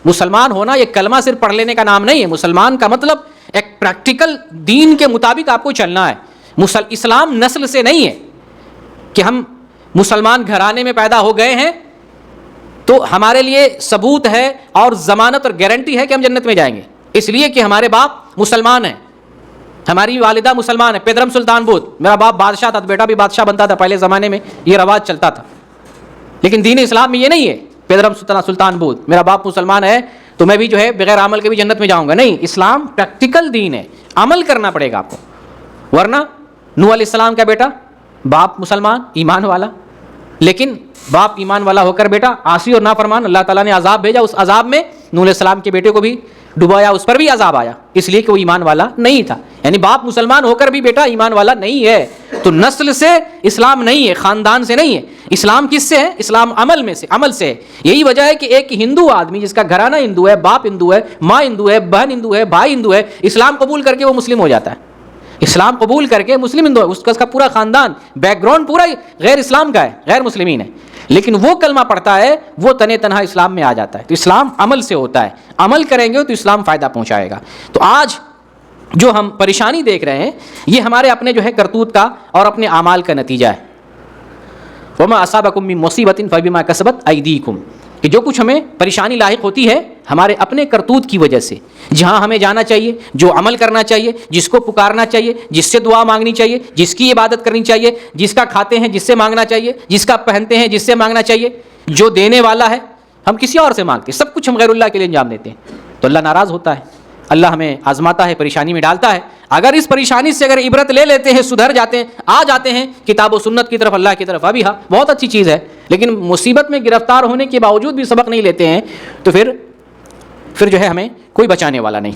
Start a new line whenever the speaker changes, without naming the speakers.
مسلمان ہونا یہ کلمہ صرف پڑھ لینے کا نام نہیں ہے. مسلمان کا مطلب ایک پریکٹیکل دین کے مطابق آپ کو چلنا ہے. اسلام نسل سے نہیں ہے کہ ہم مسلمان گھرانے میں پیدا ہو گئے ہیں تو ہمارے لیے ثبوت ہے اور ضمانت اور گارنٹی ہے کہ ہم جنت میں جائیں گے اس لیے کہ ہمارے باپ مسلمان ہیں, ہماری والدہ مسلمان ہے. پیدرم سلطان بود, میرا باپ بادشاہ تھا تو بیٹا بھی بادشاہ بنتا تھا, پہلے زمانے میں یہ رواج چلتا تھا. لیکن دین اسلام میں یہ نہیں ہے پیدرم سلطان بود میرا باپ مسلمان ہے تو میں بھی جو ہے بغیر عمل کے بھی جنت میں جاؤں گا. نہیں, اسلام پریکٹیکل دین ہے, عمل کرنا پڑے گا آپ کو. ورنہ نوح علیہ السلام کا بیٹا باپ مسلمان ایمان والا, لیکن باپ ایمان والا ہو کر بیٹا عاصی اور نافرمان, اللہ تعالیٰ نے عذاب بھیجا, اس عذاب میں نوح علیہ السلام کے بیٹے کو بھی ڈبایا, اس پر بھی عذاب آیا اس لیے کہ وہ ایمان والا نہیں تھا. یعنی باپ مسلمان ہو کر بھی بیٹا ایمان والا نہیں ہے. تو نسل سے اسلام نہیں ہے, خاندان سے نہیں ہے. اسلام کس سے ہے؟ اسلام عمل میں سے, عمل سے ہے. یہی وجہ ہے کہ ایک ہندو آدمی جس کا گھرانہ ہندو ہے, باپ ہندو ہے, ماں ہندو ہے, بہن ہندو ہے, بھائی ہندو ہے, اسلام قبول کر کے وہ مسلم ہو جاتا ہے. اسلام قبول کر کے مسلم ہندو ہے, اس کا پورا خاندان بیک گراؤنڈ پورا غیر اسلام کا ہے, غیر مسلمین ہے, لیکن وہ کلمہ پڑھتا ہے, وہ تنے تنہا اسلام میں آ جاتا ہے. تو اسلام عمل سے ہوتا ہے, عمل کریں گے تو اسلام فائدہ پہنچائے گا. تو آج جو ہم پریشانی دیکھ رہے ہیں یہ ہمارے اپنے جو ہے کرتوت کا اور اپنے اعمال کا نتیجہ ہے. وما اصابکم من مصیبۃ فبما کسبت ایدیکم, کہ جو کچھ ہمیں پریشانی لاحق ہوتی ہے ہمارے اپنے کرتوت کی وجہ سے. جہاں ہمیں جانا چاہیے, جو عمل کرنا چاہیے, جس کو پکارنا چاہیے, جس سے دعا مانگنی چاہیے, جس کی عبادت کرنی چاہیے, جس کا کھاتے ہیں جس سے مانگنا چاہیے, جس کا پہنتے ہیں جس سے مانگنا چاہیے, جو دینے والا ہے ہم کسی اور سے مانگتے ہیں, سب کچھ ہم غیر اللہ کے لیے انجام دیتے ہیں تو اللہ ناراض ہوتا ہے, اللہ ہمیں آزماتا ہے, پریشانی میں ڈالتا ہے. اگر اس پریشانی سے اگر عبرت لے لیتے ہیں, سدھر جاتے ہیں, آ جاتے ہیں کتاب و سنت کی طرف, اللہ کی طرف, ابھی ہاں بہت اچھی چیز ہے. لیکن مصیبت میں گرفتار ہونے کے باوجود بھی سبق نہیں لیتے ہیں تو پھر جو ہے ہمیں کوئی بچانے والا نہیں.